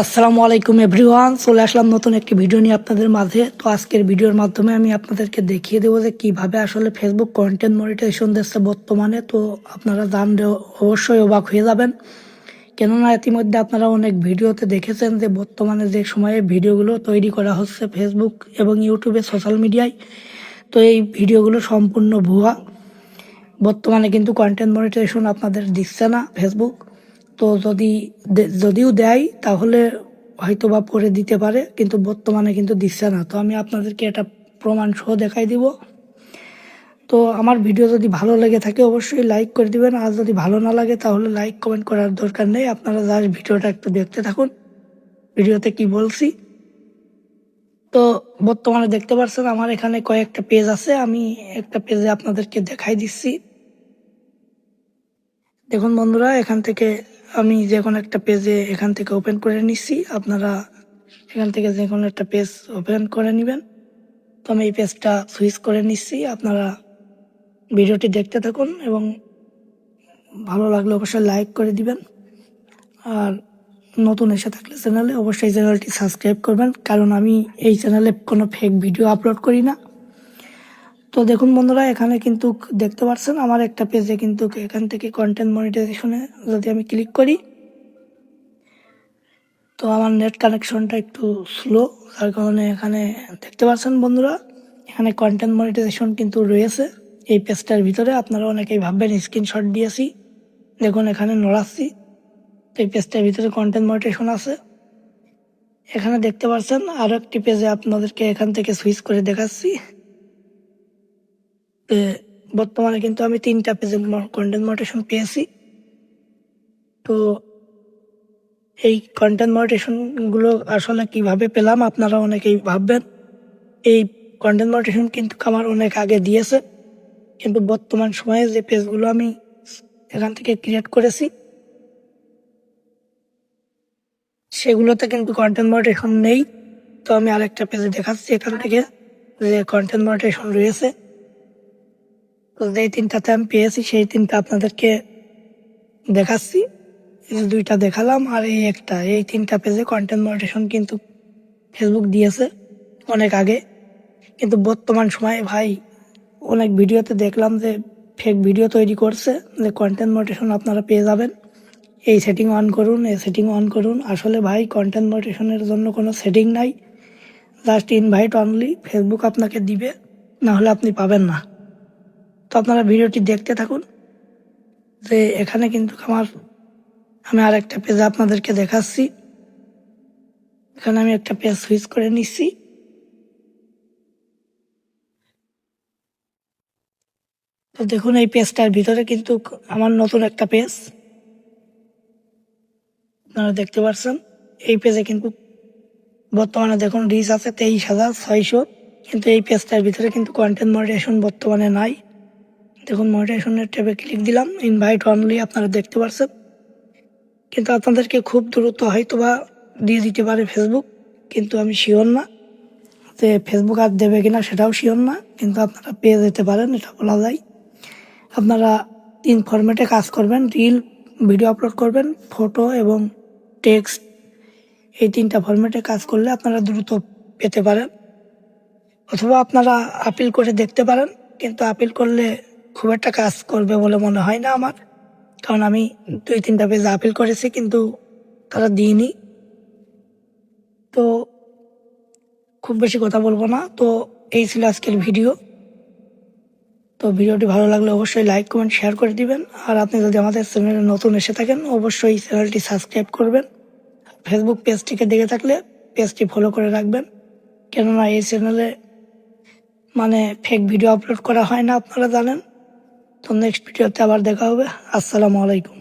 আসসালামু আলাইকুম এভরিওয়ান, চলে আসলাম নতুন একটি ভিডিও নিয়ে আপনাদের মাঝে। তো আজকের ভিডিওর মাধ্যমে আমি আপনাদেরকে দেখিয়ে দেবো যে কিভাবে আসলে ফেসবুক কন্টেন্ট মনিটাইজেশন দিচ্ছে বর্তমানে। তো আপনারা জানলে অবশ্যই অবাক হয়ে যাবেন, কেননা ইতিমধ্যে আপনারা অনেক ভিডিওতে দেখেছেন যে বর্তমানে যে সময়ে ভিডিওগুলো তৈরি করা হচ্ছে ফেসবুক এবং ইউটিউবে, সোশ্যাল মিডিয়ায়, তো এই ভিডিওগুলো সম্পূর্ণ ভুয়া। বর্তমানে কিন্তু কন্টেন্ট মনিটাইজেশন আপনাদের দিচ্ছে না ফেসবুক। তো যদিও দেয় তাহলে হয়তো বা পরে দিতে পারে, কিন্তু বর্তমানে কিন্তু দিচ্ছে না। তো আমি আপনাদেরকে এটা প্রমাণ সহ দেখাই দিব। তো আমার ভিডিও যদি ভালো লেগে থাকে অবশ্যই লাইক করে দিবেন, আর যদি ভালো না লাগে তাহলে লাইক কমেন্ট করার দরকার নেই। আপনারা জাস্ট ভিডিওটা একটু দেখতে থাকুন, ভিডিওতে কি বলছি। তো বর্তমানে দেখতে পাচ্ছেন আমার এখানে কয়েকটা পেজ আছে, আমি একটা পেজে আপনাদেরকে দেখাই দিচ্ছি। দেখুন বন্ধুরা, এখান থেকে আমি যে কোনো একটা পেজে এখান থেকে ওপেন করে নিচ্ছি। আপনারা এখান থেকে যে কোনো একটা পেজ ওপেন করে নেবেন। তো আমি এই পেজটা সুইচ করে নিচ্ছি। আপনারা ভিডিওটি দেখতে থাকুন এবং ভালো লাগলে অবশ্যই লাইক করে দিবেন, আর নতুন এসে থাকলে চ্যানেলে অবশ্যই চ্যানেলটি সাবস্ক্রাইব করবেন, কারণ আমি এই চ্যানেলে কোনো ফেক ভিডিও আপলোড করি না। তো দেখুন বন্ধুরা, এখানে কিন্তু দেখতে পাচ্ছেন আমার একটা পেজে কিন্তু এখান থেকে কন্টেন্ট মনিটাইজেশনে যদি আমি ক্লিক করি, তো আমার নেট কানেকশনটা একটু স্লো, যার কারণে এখানে দেখতে পাচ্ছেন বন্ধুরা, এখানে কন্টেন্ট মনিটাইজেশন কিন্তু রয়েছে এই পেজটার ভিতরে। আপনারা অনেকেই ভাববেন স্ক্রিনশট দিয়েছি, দেখুন এখানে নড়াচ্ছি, তো এই পেজটার ভিতরে কন্টেন্ট মনিটাইজেশন আছে। এখানে দেখতে পাচ্ছেন আরও একটি পেজে আপনাদেরকে এখান থেকে সুইচ করে দেখাচ্ছি। বর্তমানে কিন্তু আমি 3টা পেজে কন্টেন্ট মনিটাইজেশন পেয়েছি। তো এই কন্টেন্ট মনিটাইজেশনগুলো আসলে কিভাবে পেলাম আপনারা অনেকেই ভাববেন। এই কন্টেন্ট মনিটাইজেশন কিন্তু আমার অনেক আগে দিয়েছে, কিন্তু বর্তমান সময়ে যে পেজগুলো আমি এখান থেকে ক্রিয়েট করেছি সেগুলোতে কিন্তু কন্টেন্ট মনিটাইজেশন নেই। তো আমি আরেকটা পেজে দেখাচ্ছি এখান থেকে যে কন্টেন্ট মনিটাইজেশন রয়েছে। তো যেই 3টাতে আমি পেয়েছি সেই 3টা আপনাদেরকে দেখাচ্ছি। এই যে 2টা দেখালাম আর এই 3টা পেজে কন্টেন্ট মনিটাইজেশন কিন্তু ফেসবুক দিয়েছে অনেক আগে। কিন্তু বর্তমান সময়ে ভাই অনেক ভিডিওতে দেখলাম যে ফেক ভিডিও তৈরি করছে যে কন্টেন্ট মনিটাইজেশন আপনারা পেয়ে যাবেন, এই সেটিং অন করুন, এই সেটিং অন করুন। আসলে ভাই কন্টেন্ট মনিটাইজেশনের জন্য কোনো সেটিং নাই, জাস্ট ইনভাইট অনলি ফেসবুক আপনাকে দিবে, না হলে আপনি পাবেন না। তো আপনারা ভিডিওটি দেখতে থাকুন। যে এখানে কিন্তু আমি আর একটা পেজ আপনাদেরকে দেখাচ্ছি। এখানে আমি একটা পেজ সুইচ করে নিচ্ছি। তো দেখুন এই পেজটার ভিতরে কিন্তু আমার নতুন একটা পেজ আপনারা দেখতে পাচ্ছেন। এই পেজে কিন্তু বর্তমানে দেখুন রিচ আছে 23,600, কিন্তু এই পেজটার ভিতরে কিন্তু কন্টেন্ট মনিটাইজেশন বর্তমানে নাই। দেখুন মনিটাইজেশনের ট্যাবে ক্লিক দিলাম, ইনভাইট অনলি আপনারা দেখতে পাচ্ছেন। কিন্তু আপনাদেরকে খুব দ্রুত হয়তো বা দিয়ে দিতে পারে ফেসবুক, কিন্তু আমি শিওর না যে ফেসবুক আর দেবে কিনা, সেটাও শিওর না, কিন্তু আপনারা পেয়ে যেতে পারেন, এটা বলা যায়। আপনারা 3 ফরম্যাটে কাজ করবেন, রিল ভিডিও আপলোড করবেন, ফটো এবং টেক্সট। এই 3টা ফরম্যাটে কাজ করলে আপনারা দ্রুত পেতে পারেন, অথবা আপনারা আপিল করে দেখতে পারেন। কিন্তু আপিল করলে খুব একটা কাজ করবে বলে মনে হয় না আমার, কারণ আমি 2-3টা পেজ আপিল করেছি কিন্তু তারা দিইনি। তো খুব বেশি কথা বলবো না। তো এই ছিল আজকের ভিডিও। তো ভিডিওটি ভালো লাগলে অবশ্যই লাইক কমেন্ট শেয়ার করে দিবেন, আর আপনি যদি আমাদের চ্যানেলে নতুন এসে থাকেন অবশ্যই চ্যানেলটি সাবস্ক্রাইব করবেন। ফেসবুক পেজটিকে দেখে থাকলে পেজটি ফলো করে রাখবেন, কেননা এই চ্যানেলে ফেক ভিডিও আপলোড করা হয় না, আপনারা জানেন। তো নেক্সট ভিডিওতে আবার দেখা হবে। আসসালামু আলাইকুম।